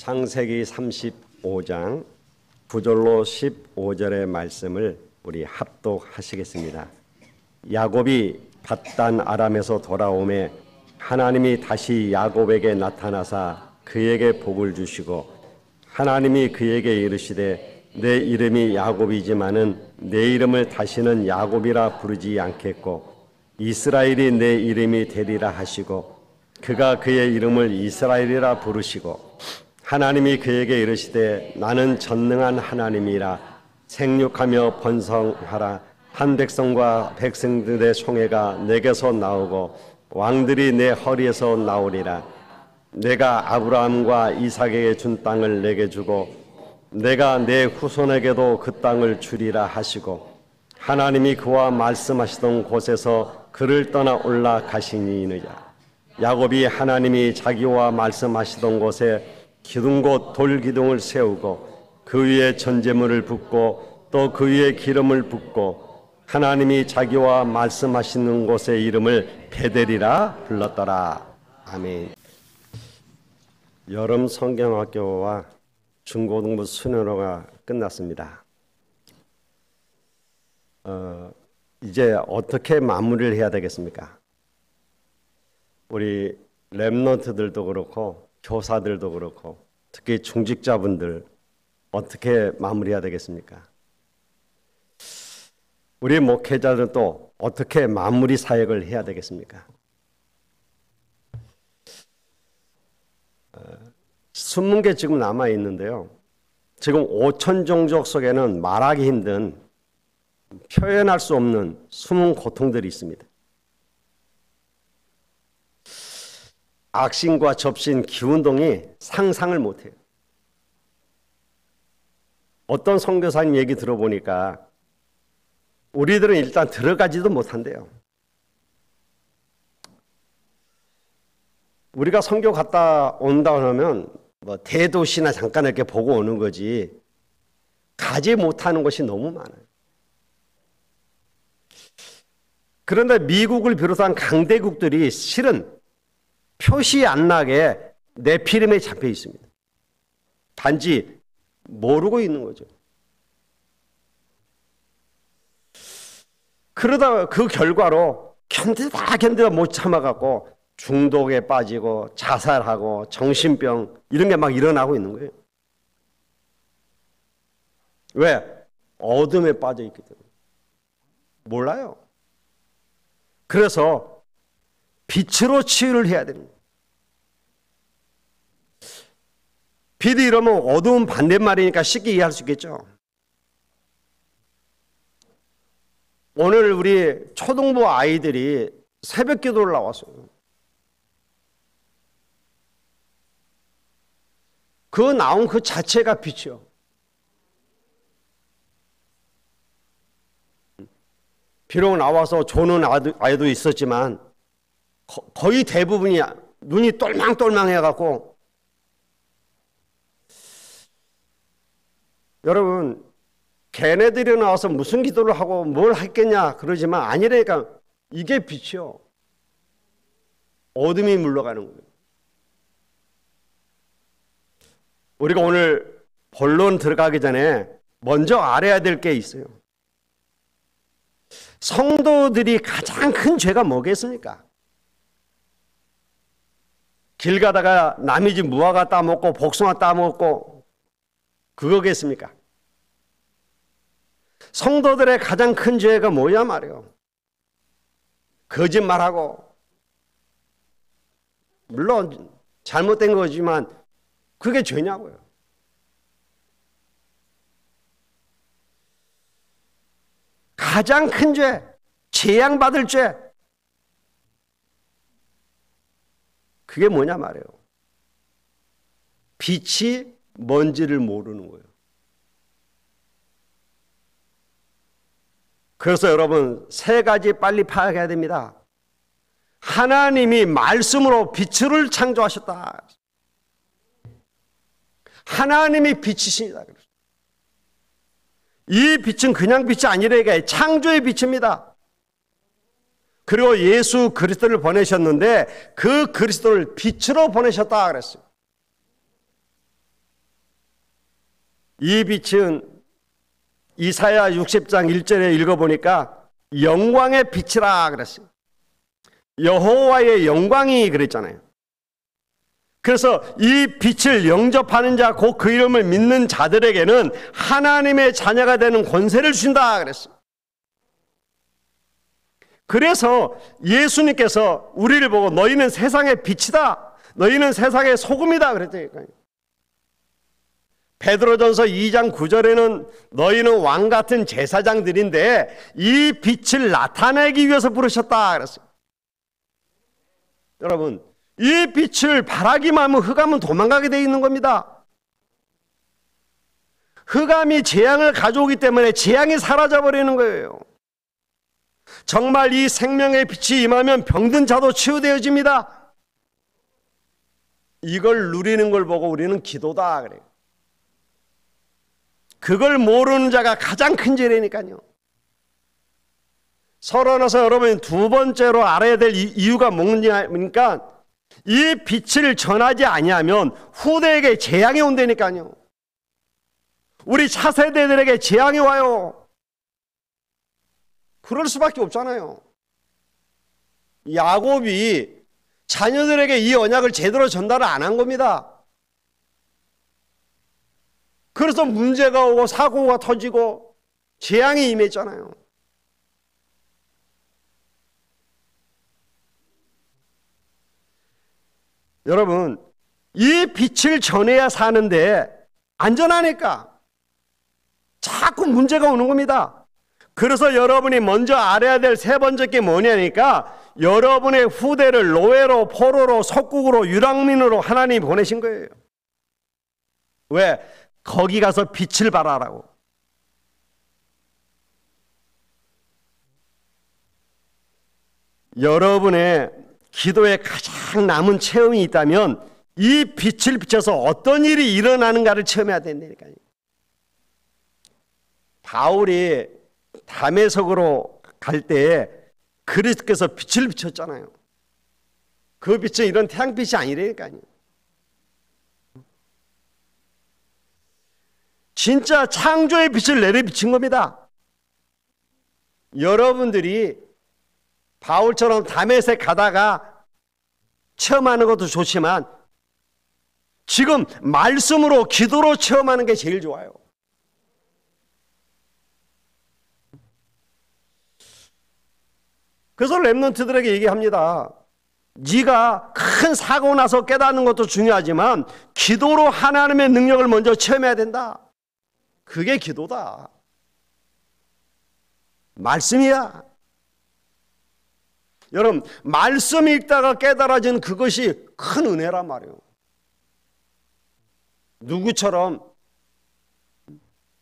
창세기 35장 9절로 15절의 말씀을 우리 합독하시겠습니다. 야곱이 밧단 아람에서 돌아오매 하나님이 다시 야곱에게 나타나사 그에게 복을 주시고 하나님이 그에게 이르시되 내 이름이 야곱이지만은 내 이름을 다시는 야곱이라 부르지 않겠고 이스라엘이 내 이름이 되리라 하시고 그가 그의 이름을 이스라엘이라 부르시고 하나님이 그에게 이르시되 나는 전능한 하나님이라 생육하며 번성하라 한 백성과 백성들의 총회가 내게서 나오고 왕들이 내 허리에서 나오리라. 내가 아브라함과 이삭에게 준 땅을 내게 주고 내가 내 후손에게도 그 땅을 주리라 하시고 하나님이 그와 말씀하시던 곳에서 그를 떠나 올라가시니이다. 야곱이 하나님이 자기와 말씀하시던 곳에 기둥곧 돌기둥을 세우고 그 위에 전제물을 붓고 또 그 위에 기름을 붓고 하나님이 자기와 말씀하시는 곳의 이름을 베델이라 불렀더라. 아멘. 여름 성경학교와 중고등부 수련회가 끝났습니다. 이제 어떻게 마무리를 해야 되겠습니까? 우리 랩런트들도 그렇고 교사들도 그렇고 특히 중직자분들 어떻게 마무리해야 되겠습니까? 우리 목회자들은 또 어떻게 마무리 사역을 해야 되겠습니까? 숨은 지금 남아 있는데요. 지금 5천 종족 속에는 말하기 힘든 표현할 수 없는 숨은 고통들이 있습니다. 악신과 접신 기운동이 상상을 못해요. 어떤 선교사님 얘기 들어보니까 우리들은 일단 들어가지도 못한대요. 우리가 선교 갔다 온다 하면 뭐 대도시나 잠깐 이렇게 보고 오는 거지 가지 못하는 것이 너무 많아요. 그런데 미국을 비롯한 강대국들이 실은 표시 안 나게 내피름에 잡혀 있습니다. 단지 모르고 있는 거죠. 그러다 그 결과로 견디다 못 참아갖고 중독에 빠지고 자살하고 정신병 이런 게 막 일어나고 있는 거예요. 왜? 어둠에 빠져 있기 때문에. 몰라요. 그래서 빛으로 치유를 해야 됩니다. 빛이 이러면 어두운 반대말이니까 쉽게 이해할 수 있겠죠. 오늘 우리 초등부 아이들이 새벽 기도를 나왔어요. 그 나온 그 자체가 빛이요. 비록 나와서 조는 아이도 있었지만 거의 대부분이 눈이 똘망똘망해갖고 여러분 걔네들이 나와서 무슨 기도를 하고 뭘 했겠냐 그러지만 아니라니까 이게 빛이요. 어둠이 물러가는 거예요. 우리가 오늘 본론 들어가기 전에 먼저 알아야 될 게 있어요. 성도들이 가장 큰 죄가 뭐겠습니까? 길 가다가 남의 집 무화과 따먹고 복숭아 따먹고 그거겠습니까? 성도들의 가장 큰 죄가 뭐냐 말이에요. 거짓말하고 물론 잘못된 거지만 그게 죄냐고요. 가장 큰 죄, 재앙받을 죄 그게 뭐냐 말이에요. 빛이 뭔지를 모르는 거예요. 그래서 여러분 세 가지 빨리 파악해야 됩니다. 하나님이 말씀으로 빛을 창조하셨다. 하나님이 빛이십니다. 이 빛은 그냥 빛이 아니라 창조의 빛입니다. 그리고 예수 그리스도를 보내셨는데 그 그리스도를 빛으로 보내셨다 그랬어요. 이 빛은 이사야 60장 1절에 읽어보니까 영광의 빛이라 그랬어요. 여호와의 영광이 그랬잖아요. 그래서 이 빛을 영접하는 자, 곧 그 이름을 믿는 자들에게는 하나님의 자녀가 되는 권세를 주신다 그랬어요. 그래서 예수님께서 우리를 보고 너희는 세상의 빛이다, 너희는 세상의 소금이다 그랬다니까요. 베드로전서 2장 9절에는 너희는 왕같은 제사장들인데 이 빛을 나타내기 위해서 부르셨다 그랬어요. 여러분, 이 빛을 바라기만 하면 흑암은 도망가게 되어 있는 겁니다. 흑암이 재앙을 가져오기 때문에 재앙이 사라져버리는 거예요. 정말 이 생명의 빛이 임하면 병든 자도 치유되어집니다. 이걸 누리는 걸 보고 우리는 기도다 그래요. 그걸 모르는 자가 가장 큰 죄라니까요. 서론에서 여러분이 두 번째로 알아야 될 이유가 뭐냐니까 이 빛을 전하지 아니하면 후대에게 재앙이 온다니까요. 우리 차세대들에게 재앙이 와요. 그럴 수밖에 없잖아요. 야곱이 자녀들에게 이 언약을 제대로 전달을 안 한 겁니다. 그래서 문제가 오고 사고가 터지고 재앙이 임했잖아요. 여러분, 이 빛을 전해야 사는데 안전하니까 자꾸 문제가 오는 겁니다. 그래서 여러분이 먼저 알아야 될 세 번째 게 뭐냐니까 여러분의 후대를 노예로, 포로로, 속국으로, 유랑민으로 하나님이 보내신 거예요. 왜? 거기 가서 빛을 발하라고. 여러분의 기도에 가장 남은 체험이 있다면 이 빛을 비춰서 어떤 일이 일어나는가를 체험해야 된다니까요. 바울이 다메섹으로 갈 때 그리스도께서 빛을 비췄잖아요. 그 빛은 이런 태양빛이 아니라니까요. 진짜 창조의 빛을 내려 비친 겁니다. 여러분들이 바울처럼 다메섹 가다가 체험하는 것도 좋지만 지금 말씀으로, 기도로 체험하는 게 제일 좋아요. 그래서 렘넌트들에게 얘기합니다. 네가 큰 사고 나서 깨닫는 것도 중요하지만 기도로 하나님의 능력을 먼저 체험해야 된다. 그게 기도다. 말씀이야. 여러분, 말씀 읽다가 깨달아진 그것이 큰 은혜란 말이에요. 누구처럼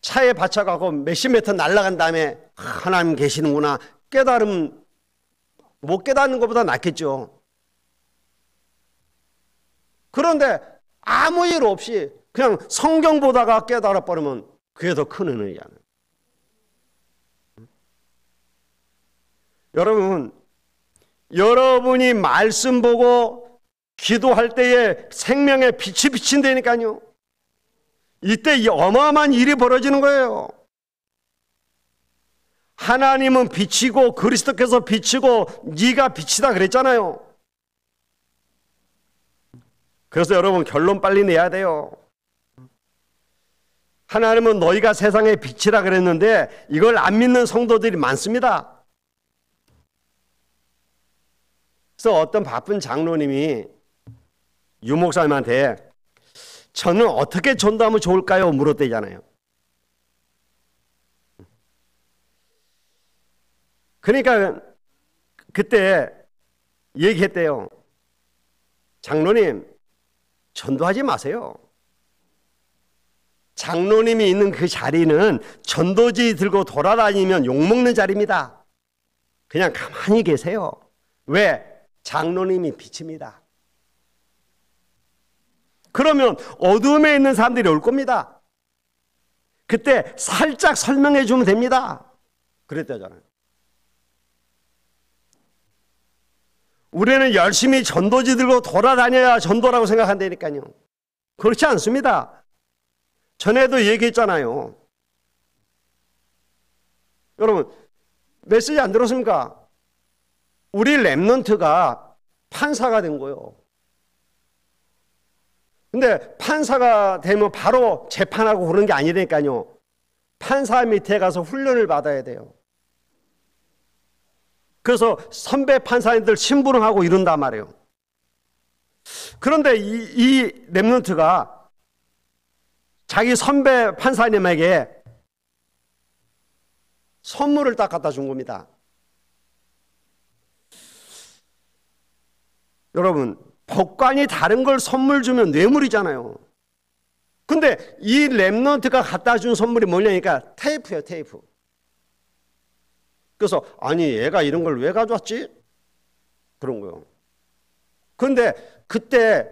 차에 받쳐가고 몇십 미터 날아간 다음에 하나님 계시는구나 깨달으면 못 깨닫는 것보다 낫겠죠. 그런데 아무 일 없이 그냥 성경 보다가 깨달아 버리면 그게 더 큰 은혜잖아요. 여러분이 말씀 보고 기도할 때에 생명의 빛이 비친다니까요. 이때 어마어마한 일이 벌어지는 거예요. 하나님은 빛이고 그리스도께서 빛이고 네가 빛이다 그랬잖아요. 그래서 여러분 결론 빨리 내야 돼요. 하나님은 너희가 세상의 빛이라 그랬는데 이걸 안 믿는 성도들이 많습니다. 그래서 어떤 바쁜 장로님이 유 목사님한테 저는 어떻게 전도하면 좋을까요? 물었대잖아요. 그러니까 그때 얘기했대요. 장로님, 전도하지 마세요. 장로님이 있는 그 자리는 전도지 들고 돌아다니면 욕먹는 자리입니다. 그냥 가만히 계세요. 왜? 장로님이 빛입니다. 그러면 어둠에 있는 사람들이 올 겁니다. 그때 살짝 설명해 주면 됩니다. 그랬다잖아요. 우리는 열심히 전도지 들고 돌아다녀야 전도라고 생각한다니까요. 그렇지 않습니다. 전에도 얘기했잖아요. 여러분, 메시지 안 들었습니까? 우리 렘넌트가 판사가 된 거예요. 근데 판사가 되면 바로 재판하고 그런 게 아니라니까요. 판사 밑에 가서 훈련을 받아야 돼요. 그래서 선배 판사님들 심부름하고 이런단 말이에요. 그런데 이 렘넌트가 자기 선배 판사님에게 선물을 딱 갖다 준 겁니다. 여러분, 법관이 다른 걸 선물 주면 뇌물이잖아요. 근데 이 렘넌트가 갖다 준 선물이 뭐냐니까 테이프예요, 테이프. 그래서 아니 얘가 이런 걸 왜 가져왔지? 그런 거예요. 그런데 그때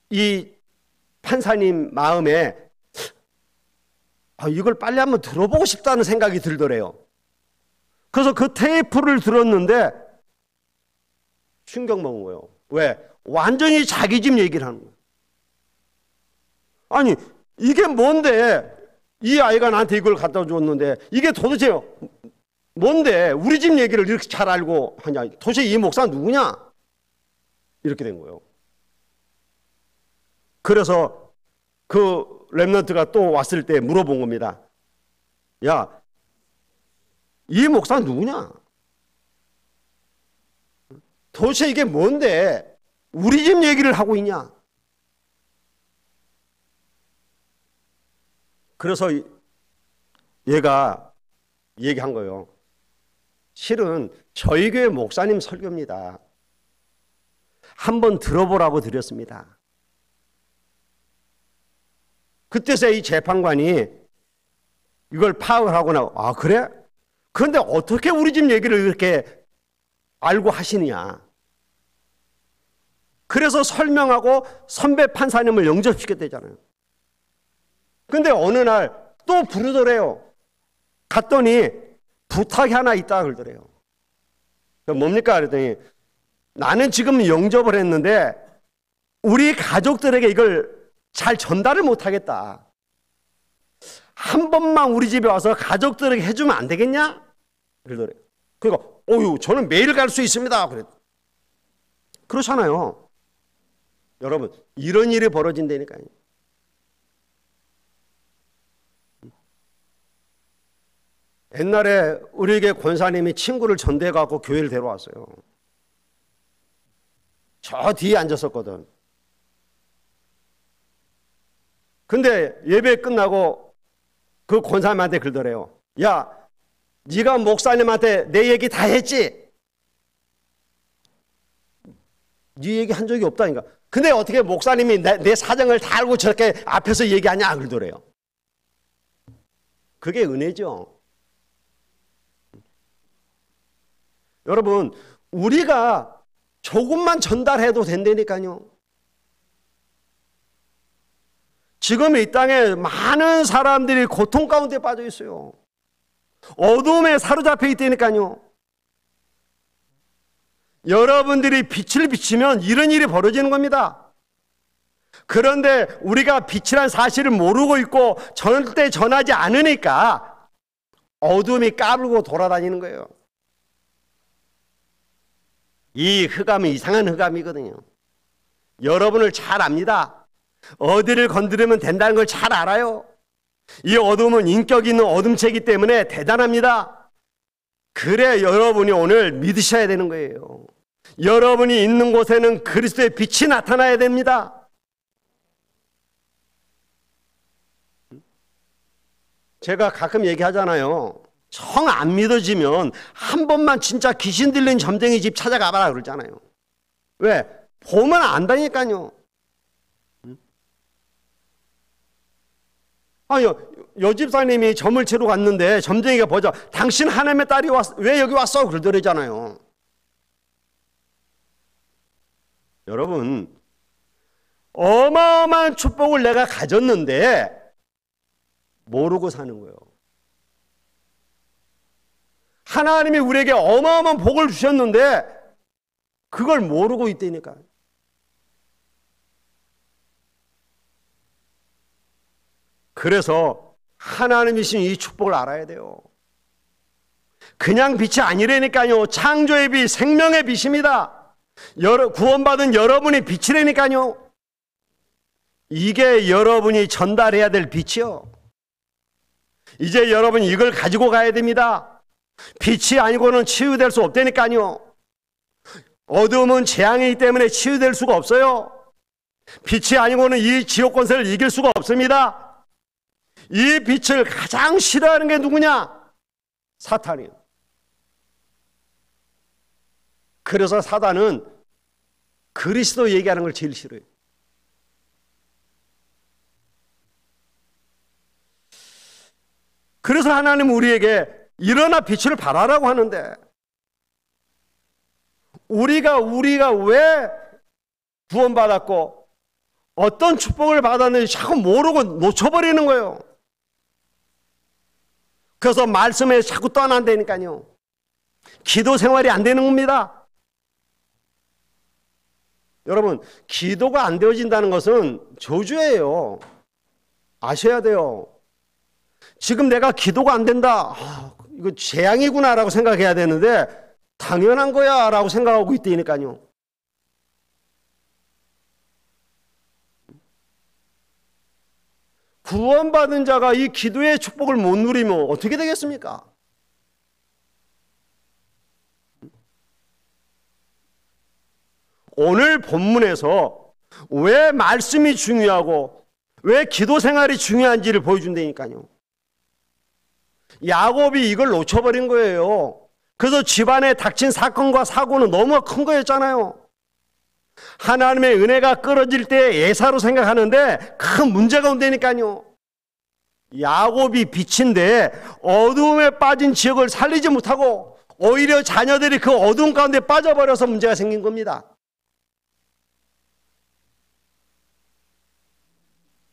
이 판사님 마음에 이걸 빨리 한번 들어보고 싶다는 생각이 들더래요. 그래서 그 테이프를 들었는데 충격 먹은 거예요. 왜? 완전히 자기 집 얘기를 하는 거예요. 아니 이게 뭔데 이 아이가 나한테 이걸 갖다 줬는데 이게 도대체 뭔데 우리 집 얘기를 이렇게 잘 알고 하냐. 도대체 이 목사 누구냐? 이렇게 된 거예요. 그래서 그 렘넌트가 또 왔을 때 물어본 겁니다. 야, 이 목사 누구냐? 도대체 이게 뭔데 우리 집 얘기를 하고 있냐? 그래서 얘가 얘기한 거예요. 실은 저희 교회 목사님 설교입니다. 한번 들어보라고 드렸습니다. 그때서 이 재판관이 이걸 파악을 하고 아 그래? 그런데 어떻게 우리 집 얘기를 이렇게 알고 하시느냐? 그래서 설명하고 선배 판사님을 영접시켰대잖아요. 근데 어느 날 또 부르더래요. 갔더니 부탁이 하나 있다 그러더래요. 뭡니까? 그랬더니 나는 지금 영접을 했는데 우리 가족들에게 이걸 잘 전달을 못하겠다. 한 번만 우리 집에 와서 가족들에게 해주면 안 되겠냐? 그러더래요. 그러니까 저는 매일 갈 수 있습니다. 그렇잖아요. 여러분 이런 일이 벌어진다니까요. 옛날에 우리에게 권사님이 친구를 전대해 갖고 교회를 데려왔어요. 저 뒤에 앉았었거든. 근데 예배 끝나고 그 권사님한테 그러더래요. 야, 네가 목사님한테 내 얘기 다 했지? 네 얘기 한 적이 없다니까. 근데 어떻게 목사님이 내 사정을 다 알고 저렇게 앞에서 얘기하냐? 그러더래요. 그게 은혜죠. 여러분, 우리가 조금만 전달해도 된다니까요. 지금 이 땅에 많은 사람들이 고통 가운데 빠져 있어요. 어둠에 사로잡혀 있다니까요. 여러분들이 빛을 비치면 이런 일이 벌어지는 겁니다. 그런데 우리가 빛이란 사실을 모르고 있고 절대 전하지 않으니까 어둠이 까불고 돌아다니는 거예요. 이 흑암은 이상한 흑암이거든요. 여러분을 잘 압니다. 어디를 건드리면 된다는 걸 잘 알아요. 이 어둠은 인격 있는 어둠체이기 때문에 대단합니다. 그래 여러분이 오늘 믿으셔야 되는 거예요. 여러분이 있는 곳에는 그리스도의 빛이 나타나야 됩니다. 제가 가끔 얘기하잖아요. 정 안 믿어지면 한 번만 진짜 귀신 들린 점쟁이 집 찾아가봐라 그러잖아요. 왜? 보면 안다니까요. 여 집사님이 점을 치러 갔는데 점쟁이가 보자. 당신 하나님의 딸이 왜 여기 왔어? 그러더래잖아요. 여러분, 어마어마한 축복을 내가 가졌는데 모르고 사는 거예요. 하나님이 우리에게 어마어마한 복을 주셨는데 그걸 모르고 있다니까. 그래서 하나님이 주신 이 축복을 알아야 돼요. 그냥 빛이 아니라니까요. 창조의 빛, 생명의 빛입니다. 구원받은 여러분이 빛이라니까요. 이게 여러분이 전달해야 될 빛이요. 이제 여러분이 이걸 가지고 가야 됩니다. 빛이 아니고는 치유될 수 없다니까요. 어둠은 재앙이기 때문에 치유될 수가 없어요. 빛이 아니고는 이 지옥 권세를 이길 수가 없습니다. 이 빛을 가장 싫어하는 게 누구냐? 사탄이에요. 그래서 사단은 그리스도 얘기하는 걸 제일 싫어해요. 그래서 하나님은 우리에게 일어나 빛을 발하라고 하는데, 우리가 왜 구원받았고 어떤 축복을 받았는지 자꾸 모르고 놓쳐버리는 거예요. 그래서 말씀에 자꾸 떠난다니까요. 기도 생활이 안 되는 겁니다. 여러분, 기도가 안 되어진다는 것은 저주예요. 아셔야 돼요. 지금 내가 기도가 안 된다, 이거 재앙이구나 라고 생각해야 되는데 당연한 거야 라고 생각하고 있다니까요. 구원받은 자가 이 기도의 축복을 못 누리면 어떻게 되겠습니까? 오늘 본문에서 왜 말씀이 중요하고 왜 기도 생활이 중요한지를 보여준다니까요. 야곱이 이걸 놓쳐버린 거예요. 그래서 집안에 닥친 사건과 사고는 너무 큰 거였잖아요. 하나님의 은혜가 끊어질 때 예사로 생각하는데 큰 문제가 온다니까요. 야곱이 빛인데 어두움에 빠진 지역을 살리지 못하고 오히려 자녀들이 그 어두움 가운데 빠져버려서 문제가 생긴 겁니다.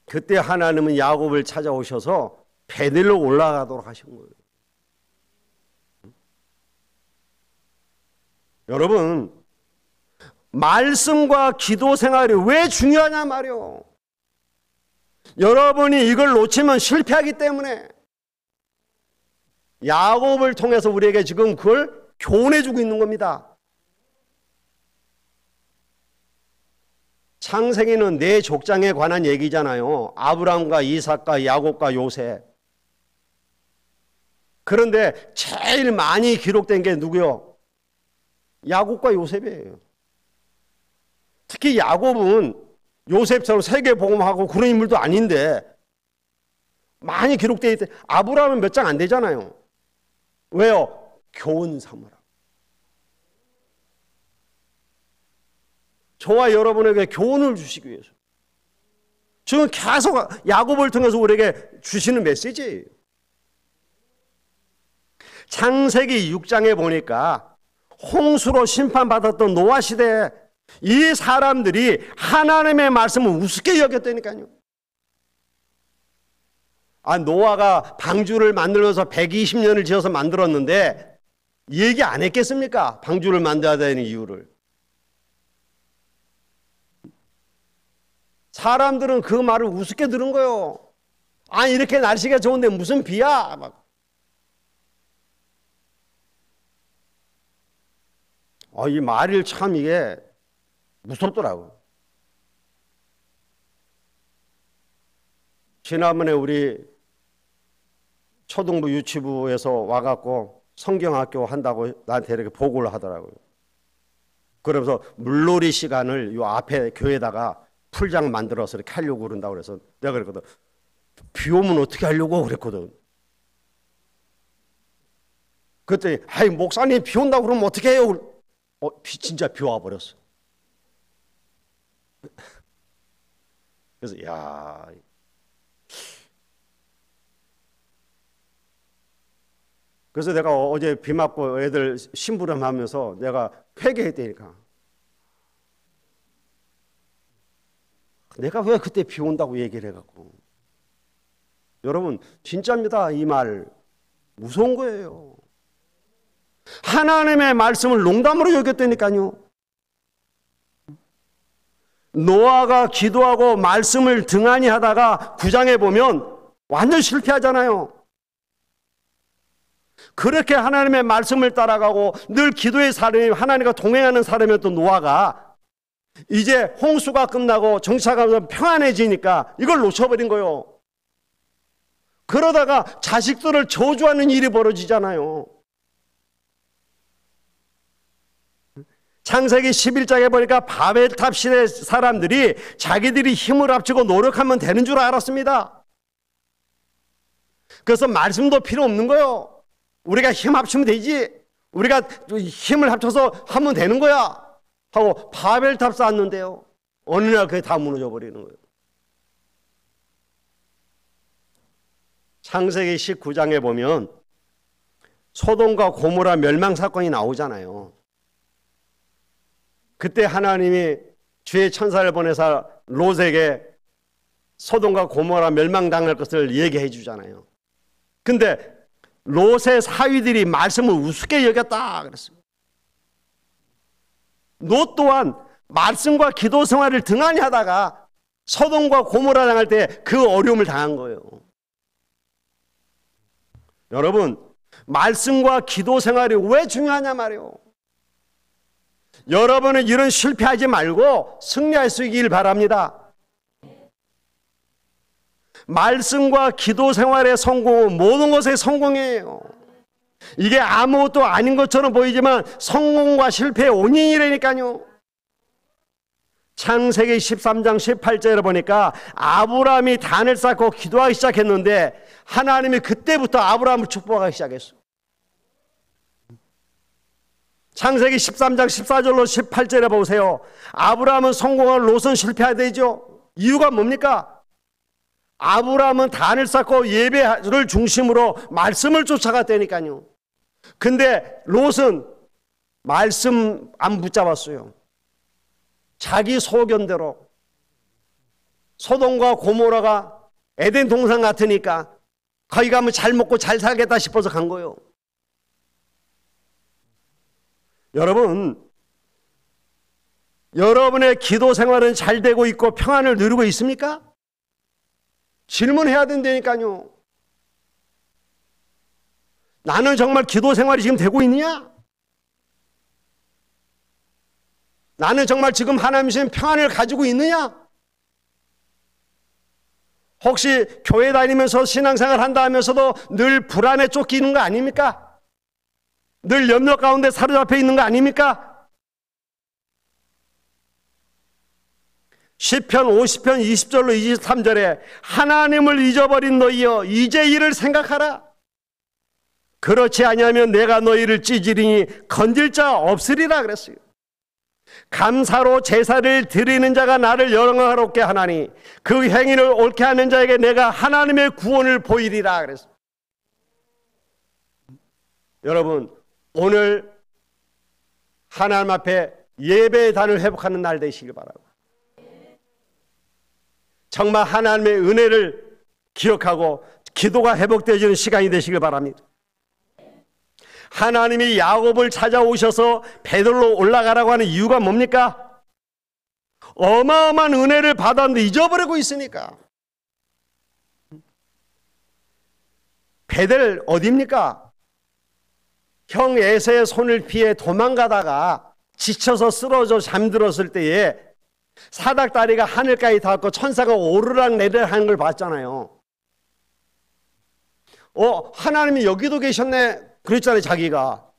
그때 하나님은 야곱을 찾아오셔서 베들로 올라가도록 하신 거예요. 여러분, 말씀과 기도 생활이 왜 중요하냐 말이요. 여러분이 이걸 놓치면 실패하기 때문에 야곱을 통해서 우리에게 지금 그걸 교훈해주고 있는 겁니다. 창세기는 네 족장에 관한 얘기잖아요. 아브람과 이삭과 야곱과 요셉. 그런데 제일 많이 기록된 게 누구요? 야곱과 요셉이에요. 특히 야곱은 요셉처럼 세계복음하고 그런 인물도 아닌데 많이 기록되어 있대. 아브라함은 몇 장 안 되잖아요. 왜요? 교훈 삼으라. 저와 여러분에게 교훈을 주시기 위해서. 지금 계속 야곱을 통해서 우리에게 주시는 메시지예요. 창세기 6장에 보니까 홍수로 심판받았던 노아 시대에 이 사람들이 하나님의 말씀을 우습게 여겼다니까요. 노아가 방주를 만들어서 120년을 지어서 만들었는데 얘기 안 했겠습니까? 방주를 만들어야 되는 이유를. 사람들은 그 말을 우습게 들은 거예요. 이렇게 날씨가 좋은데 무슨 비야? 이 말이 참 이게 무섭더라고. 지난번에 우리 초등부 유치부에서 와갖고 성경학교 한다고 나한테 이렇게 보고를 하더라고요. 그러면서 물놀이 시간을 요 앞에 교회에다가 풀장 만들어서 이렇게 하려고 그런다고 그래서 내가 그랬거든. 비 오면 어떻게 하려고 그랬거든. 그랬더니 목사님 비 온다고 그러면 어떻게 해요? 진짜 비 와버렸어. 그래서 그래서 내가 어제 비 맞고 애들 심부름하면서 내가 회개했다니까. 내가 왜 그때 비 온다고 얘기를 해갖고. 여러분 진짜입니다. 이 말 무서운 거예요. 하나님의 말씀을 농담으로 여겼다니까요. 노아가 기도하고 말씀을 등한히 하다가 9장에 보면 완전 실패하잖아요. 그렇게 하나님의 말씀을 따라가고 늘 기도의 사람이 하나님과 동행하는 사람이었던 노아가 이제 홍수가 끝나고 정착하면서 평안해지니까 이걸 놓쳐버린 거예요. 그러다가 자식들을 저주하는 일이 벌어지잖아요. 창세기 11장에 보니까 바벨탑 시대 사람들이 자기들이 힘을 합치고 노력하면 되는 줄 알았습니다. 그래서 말씀도 필요 없는 거예요. 우리가 힘 합치면 되지, 우리가 힘을 합쳐서 하면 되는 거야 하고 바벨탑 쌓았는데요, 어느 날 그게 다 무너져 버리는 거예요. 창세기 19장에 보면 소돔과 고모라 멸망 사건이 나오잖아요. 그때 하나님이 주의 천사를 보내서 롯에게 소돔과 고모라 멸망당할 것을 얘기해 주잖아요. 근데 롯의 사위들이 말씀을 우습게 여겼다 그랬습니다. 롯 또한 말씀과 기도 생활을 등한히 하다가 소돔과 고모라 당할 때 그 어려움을 당한 거예요. 여러분, 말씀과 기도 생활이 왜 중요하냐 말이에요. 여러분은 이런 실패하지 말고 승리할 수 있길 바랍니다. 말씀과 기도 생활의 성공은 모든 것의 성공이에요. 이게 아무것도 아닌 것처럼 보이지만 성공과 실패의 원인이라니까요. 창세기 13장 18절에 보니까 아브라함이 단을 쌓고 기도하기 시작했는데 하나님이 그때부터 아브라함을 축복하기 시작했어요. 창세기 13장 14절로 18절에 보세요. 아브라함은 성공한 롯은 실패해야 되죠. 이유가 뭡니까? 아브라함은 단을 쌓고 예배를 중심으로 말씀을 쫓아갔다니까요. 근데 롯은 말씀 안 붙잡았어요. 자기 소견대로. 소돔과 고모라가 에덴 동산 같으니까 거기 가면 잘 먹고 잘 살겠다 싶어서 간 거예요. 여러분, 여러분의 기도 생활은 잘 되고 있고 평안을 누리고 있습니까? 질문해야 된다니까요. 나는 정말 기도 생활이 지금 되고 있느냐? 나는 정말 지금 하나님 주신 평안을 가지고 있느냐? 혹시 교회 다니면서 신앙생활 한다 하면서도 늘 불안에 쫓기는 거 아닙니까? 늘 염려 가운데 사로잡혀 있는 거 아닙니까? 시편 50편 20절로 23절에 하나님을 잊어버린 너희여 이제 이를 생각하라. 그렇지 아니하면 내가 너희를 찌질이니 건질 자 없으리라 그랬어요. 감사로 제사를 드리는 자가 나를 영화롭게 하나니 그 행위를 옳게 하는 자에게 내가 하나님의 구원을 보이리라 그랬어요. 여러분, 오늘 하나님 앞에 예배의 단을 회복하는 날 되시길 바랍니다. 정말 하나님의 은혜를 기억하고 기도가 회복되어지는 시간이 되시길 바랍니다. 하나님이 야곱을 찾아오셔서 베들로 올라가라고 하는 이유가 뭡니까? 어마어마한 은혜를 받았는데 잊어버리고 있으니까. 베델 어디입니까? 형 에서의 손을 피해 도망가다가 지쳐서 쓰러져 잠들었을 때에 사닥다리가 하늘까지 닿았고 천사가 오르락 내리락 하는 걸 봤잖아요. 하나님이 여기도 계셨네 그랬잖아요. 자기가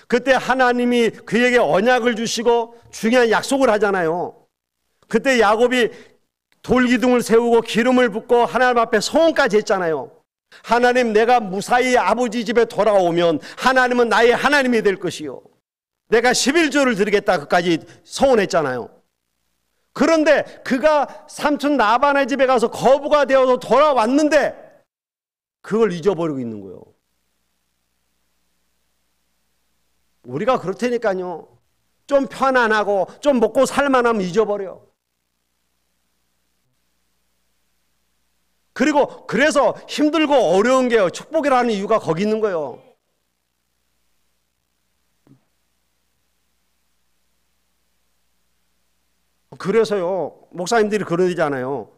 그때 하나님이 그에게 언약을 주시고 중요한 약속을 하잖아요. 그때 야곱이 돌기둥을 세우고 기름을 붓고 하나님 앞에 소원까지 했잖아요. 하나님, 내가 무사히 아버지 집에 돌아오면 하나님은 나의 하나님이 될 것이요 내가 11조를 드리겠다 그까지 소원했잖아요. 그런데 그가 삼촌 라반의 집에 가서 거부가 되어서 돌아왔는데 그걸 잊어버리고 있는 거예요. 우리가 그렇다니까요. 좀 편안하고 좀 먹고 살만하면 잊어버려. 그리고 그래서 힘들고 어려운 게 축복이라는 이유가 거기 있는 거예요. 그래서요, 목사님들이 그러잖아요.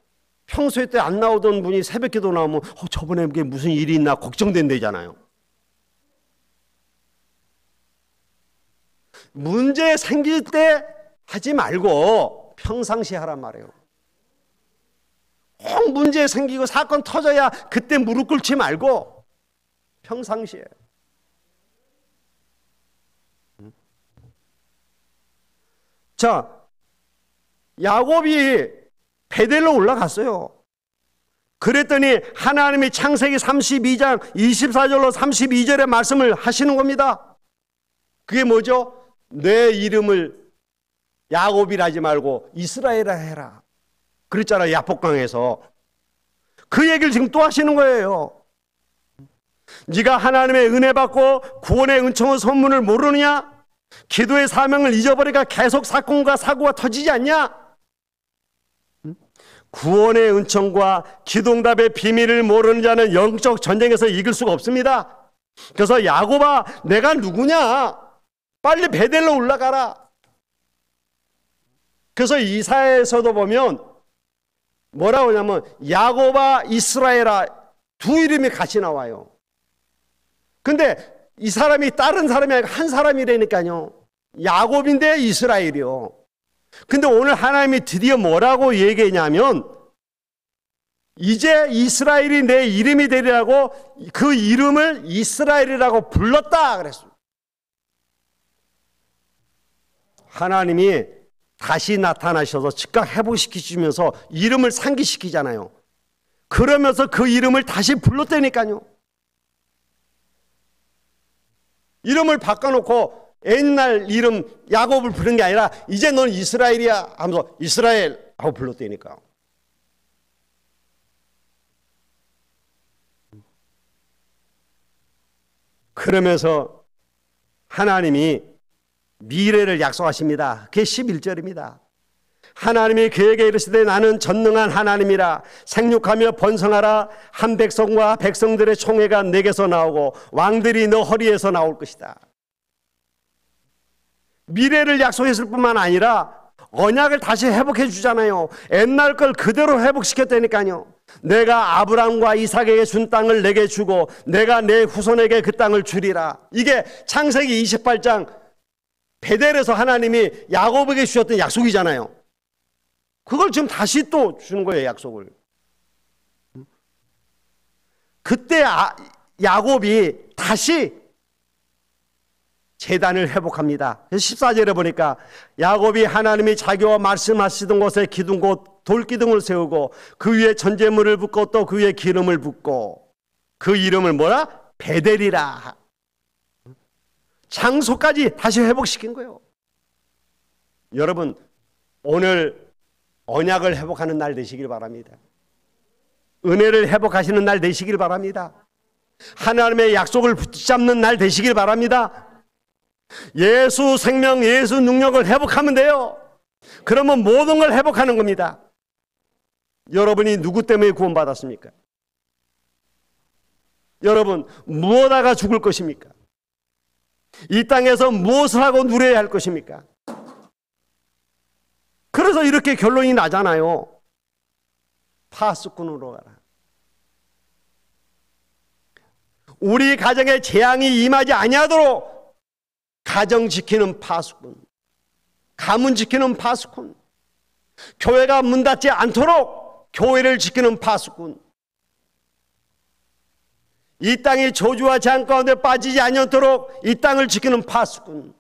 평소에 때 안 나오던 분이 새벽기도 나오면 저번에 이게 무슨 일이 있나 걱정된다잖아요. 문제 생길 때 하지 말고 평상시에 하란 말이에요. 꼭 문제 생기고 사건 터져야 그때 무릎 꿇지 말고 평상시에. 자, 야곱이 베델로 올라갔어요. 그랬더니 하나님이 창세기 32장 24절로 32절의 말씀을 하시는 겁니다. 그게 뭐죠? 내 이름을 야곱이라 하지 말고 이스라엘이라 해라. 그랬잖아요, 야복강에서. 그 얘기를 지금 또 하시는 거예요. 네가 하나님의 은혜 받고 구원의 은총의 선문을 모르느냐? 기도의 사명을 잊어버리니까 계속 사건과 사고가 터지지 않냐? 구원의 은총과 기도응답의 비밀을 모르는 자는 영적 전쟁에서 이길 수가 없습니다. 그래서 야곱아, 내가 누구냐? 빨리 베델로 올라가라. 그래서 이사야에서도 보면 뭐라고 하냐면 야곱아 이스라엘아 두 이름이 같이 나와요. 근데 이 사람이 다른 사람이 아니라 한 사람이라니까요. 야곱인데 이스라엘이요. 근데 오늘 하나님이 드디어 뭐라고 얘기했냐면 이제 이스라엘이 내 이름이 되리라고 그 이름을 이스라엘이라고 불렀다 그랬어요. 하나님이 다시 나타나셔서 즉각 회복시키시면서 이름을 상기시키잖아요. 그러면서 그 이름을 다시 불렀다니까요. 이름을 바꿔놓고 옛날 이름 야곱을 부른 게 아니라 이제 넌 이스라엘이야 하면서 이스라엘 하고 불렀다니까. 그러면서 하나님이 미래를 약속하십니다. 그게 11절입니다. 하나님이 그에게 이르시되 나는 전능한 하나님이라 생육하며 번성하라. 한 백성과 백성들의 총회가 내게서 나오고 왕들이 너 허리에서 나올 것이다. 미래를 약속했을 뿐만 아니라 언약을 다시 회복해 주잖아요. 옛날 걸 그대로 회복시켰다니까요. 내가 아브람과 이삭에게 준 땅을 내게 주고 내가 내 후손에게 그 땅을 주리라. 이게 창세기 28장 베델에서 하나님이 야곱에게 주셨던 약속이잖아요. 그걸 지금 다시 또 주는 거예요, 약속을. 그때 야곱이 다시 제단을 회복합니다. 14절에 보니까 야곱이 하나님이 자기와 말씀하시던 곳에 기둥 곧 돌기둥을 세우고 그 위에 전제물을 붓고 또 그 위에 기름을 붓고 그 이름을 뭐라? 베델이라. 장소까지 다시 회복시킨 거예요. 여러분, 오늘 언약을 회복하는 날 되시길 바랍니다. 은혜를 회복하시는 날 되시길 바랍니다. 하나님의 약속을 붙잡는 날 되시길 바랍니다. 예수 생명, 예수 능력을 회복하면 돼요. 그러면 모든 걸 회복하는 겁니다. 여러분이 누구 때문에 구원받았습니까? 여러분, 무엇하다가 죽을 것입니까? 이 땅에서 무엇을 하고 누려야 할 것입니까? 그래서 이렇게 결론이 나잖아요. 파수꾼으로 가라. 우리 가정에 재앙이 임하지 아니하도록 가정 지키는 파수꾼, 가문 지키는 파수꾼, 교회가 문 닫지 않도록 교회를 지키는 파수꾼, 이 땅이 저주와 재앙 가운데 빠지지 않도록 이 땅을 지키는 파수꾼.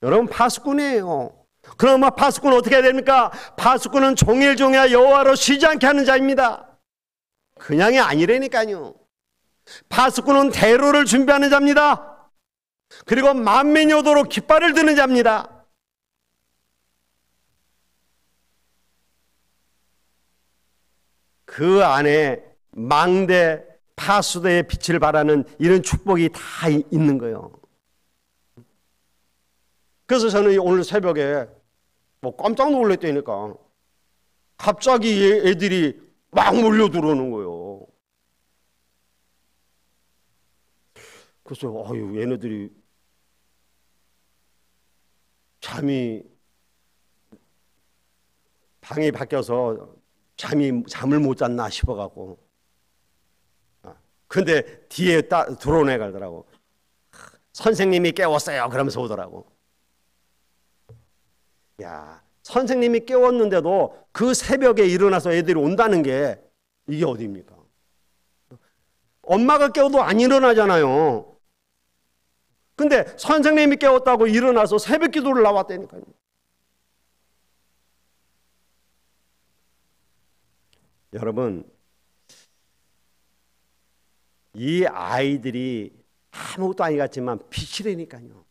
여러분, 파수꾼이에요. 그러면 파수꾼은 어떻게 해야 됩니까? 파수꾼은 종일종일 여호와로 쉬지 않게 하는 자입니다. 그냥이 아니라니까요. 파수꾼은 대로를 준비하는 자입니다. 그리고 만민효도로 깃발을 드는 자입니다. 그 안에 망대 파수대의 빛을 발하는 이런 축복이 다 있는 거예요. 그래서 저는 오늘 새벽에 깜짝 놀랐다니까. 갑자기 애들이 막 몰려 들어오는 거예요. 그래서 얘네들이 잠이 방이 바뀌어서 잠을 못 잤나 싶어갖고. 근데 뒤에 들어오네 가더라고. 선생님이 깨웠어요. 그러면서 오더라고. 야, 선생님이 깨웠는데도 그 새벽에 일어나서 애들이 온다는 게 이게 어디입니까? 엄마가 깨워도 안 일어나잖아요. 근데 선생님이 깨웠다고 일어나서 새벽 기도를 나왔다니까요. 여러분, 이 아이들이 아무것도 아니 같지만 빛이라니까요.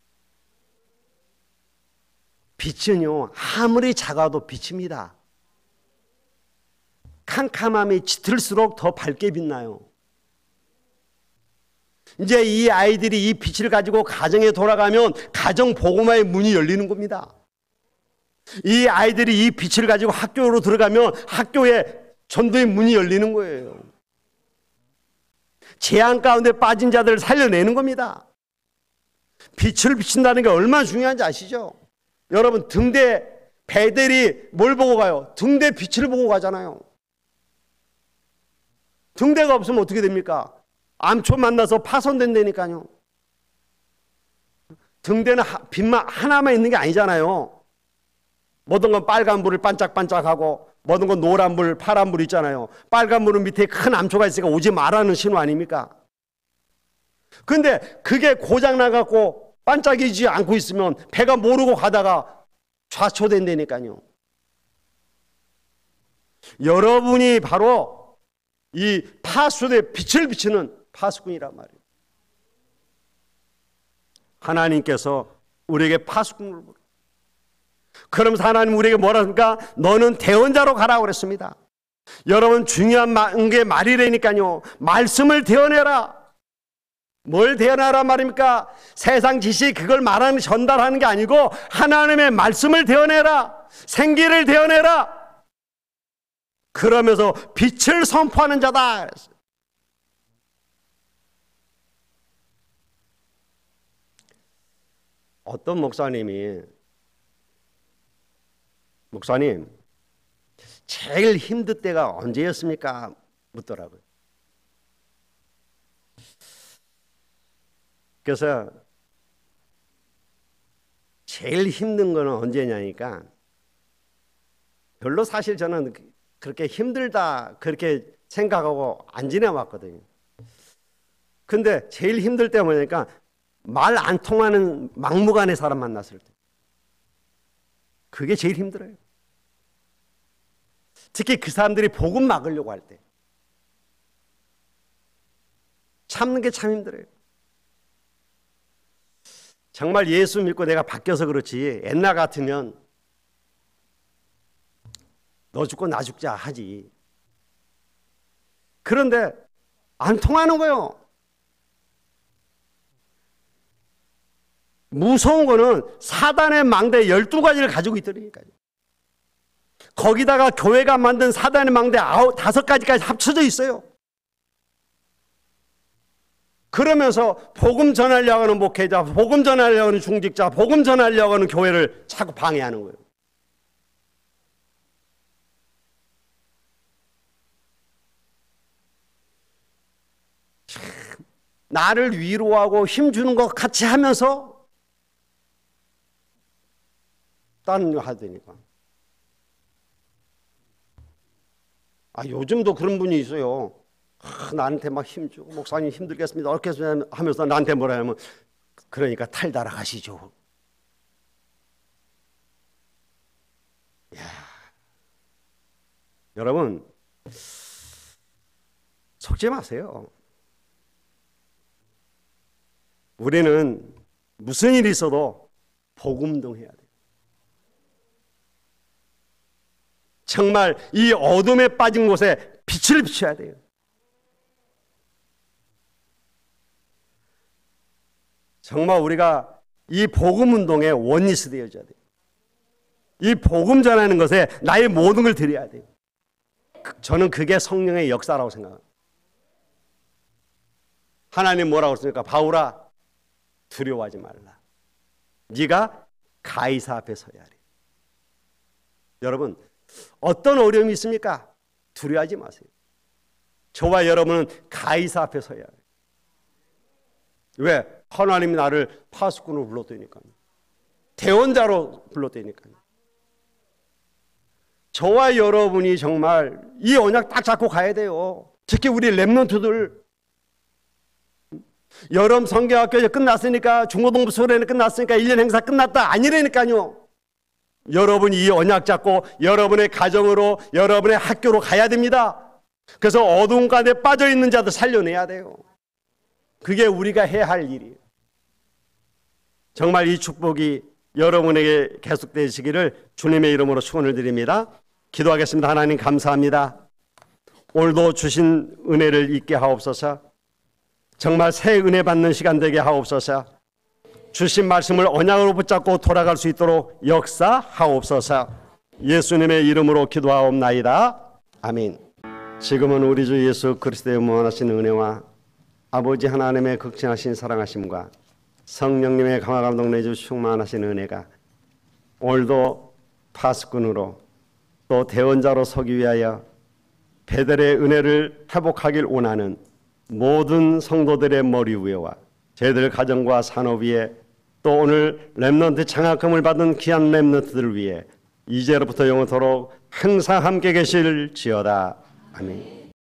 빛은요, 아무리 작아도 빛입니다. 캄캄함이 짙을수록 더 밝게 빛나요. 이제 이 아이들이 이 빛을 가지고 가정에 돌아가면 가정 복음화의 문이 열리는 겁니다. 이 아이들이 이 빛을 가지고 학교로 들어가면 학교에 전도의 문이 열리는 거예요. 재앙 가운데 빠진 자들을 살려내는 겁니다. 빛을 비친다는 게 얼마나 중요한지 아시죠? 여러분, 등대 배들이 뭘 보고 가요? 등대 빛을 보고 가잖아요. 등대가 없으면 어떻게 됩니까? 암초 만나서 파손된다니까요. 등대는 빛만 하나만 있는 게 아니잖아요. 모든 건 빨간 불을 반짝반짝하고 모든 건 노란 불, 파란 불 있잖아요. 빨간 불은 밑에 큰 암초가 있으니까 오지 말라는 신호 아닙니까? 근데 그게 고장 나갖고 반짝이지 않고 있으면 배가 모르고 가다가 좌초된다니까요. 여러분이 바로 이 파수대 빛을 비추는 파수꾼이란 말이에요. 하나님께서 우리에게 파수꾼을 부르. 그러면서 하나님 우리에게 뭐라 합니까? 너는 대언자로 가라고 그랬습니다. 여러분, 중요한 게 말이라니까요. 말씀을 대언해라. 뭘 대언하란 말입니까? 세상 지식 그걸 말하는 전달하는 게 아니고 하나님의 말씀을 대언해라. 생기를 대언해라. 그러면서 빛을 선포하는 자다. 어떤 목사님 제일 힘들 때가 언제였습니까? 묻더라고요. 그래서 제일 힘든 거는 언제냐니까 별로 사실 저는 그렇게 힘들다 그렇게 생각하고 안 지내왔거든요. 근데 제일 힘들 때 뭐냐니까 말 안 통하는 막무가내 사람 만났을 때 그게 제일 힘들어요. 특히 그 사람들이 복음 막으려고 할 때 참는 게 참 힘들어요. 정말 예수 믿고 내가 바뀌어서 그렇지 옛날 같으면 너 죽고 나 죽자 하지. 그런데 안 통하는 거예요. 무서운 거는 사단의 망대 12가지를 가지고 있더라니까요. 거기다가 교회가 만든 사단의 망대 5가지까지 합쳐져 있어요. 그러면서 복음 전하려고 하는 목회자, 복음 전하려고 하는 중직자, 복음 전하려고 하는 교회를 자꾸 방해하는 거예요. 참, 나를 위로하고 힘주는 것 같이 하면서 다른 거 하더니까. 요즘도 그런 분이 있어요. 나한테 막 힘주고 목사님 힘들겠습니다. 어떻게 하면서 나한테 뭐라 하면 그러니까 탈달아 가시죠. 야, 여러분 속지 마세요. 우리는 무슨 일이 있어도 복음동해야 돼요. 정말 이 어둠에 빠진 곳에 빛을 비춰야 돼요. 정말 우리가 이 복음 운동에 원리스 되어져야 돼요. 이 복음 전하는 것에 나의 모든 걸 드려야 돼요. 저는 그게 성령의 역사라고 생각합니다. 하나님 뭐라고 했습니까? 바울아, 두려워하지 말라. 네가 가이사 앞에 서야 하리. 여러분, 어떤 어려움이 있습니까? 두려워하지 마세요. 저와 여러분은 가이사 앞에 서야 해요. 왜? 하나님이 나를 파수꾼으로 불렀다니까요. 대원자로 불렀다니까요. 저와 여러분이 정말 이 언약 딱 잡고 가야 돼요. 특히 우리 렘넌트들, 여름 성경학교 이제 끝났으니까, 중고등부 수련회 끝났으니까 1년 행사 끝났다 아니라니까요. 여러분이 이 언약 잡고 여러분의 가정으로, 여러분의 학교로 가야 됩니다. 그래서 어두운 가운데 빠져있는 자들 살려내야 돼요. 그게 우리가 해야 할 일이에요. 정말 이 축복이 여러분에게 계속되시기를 주님의 이름으로 축원을 드립니다. 기도하겠습니다. 하나님 감사합니다. 오늘도 주신 은혜를 잊게 하옵소서. 정말 새 은혜 받는 시간 되게 하옵소서. 주신 말씀을 언약으로 붙잡고 돌아갈 수 있도록 역사하옵소서. 예수님의 이름으로 기도하옵나이다. 아멘. 지금은 우리 주 예수 그리스도의 무한하신 은혜와 아버지 하나님의 극진하신 사랑하심과 성령님의 강화 감동 내주 충만하신 은혜가 오늘도 파수꾼으로 또 대원자로 서기 위하여 베델의 은혜를 회복하길 원하는 모든 성도들의 머리 위에와 저희들 가정과 산업 위에 또 오늘 렘넌트 장학금을 받은 귀한 렘넌트들 위해 이제로부터 영원토록 항상 함께 계실지어다. 아멘.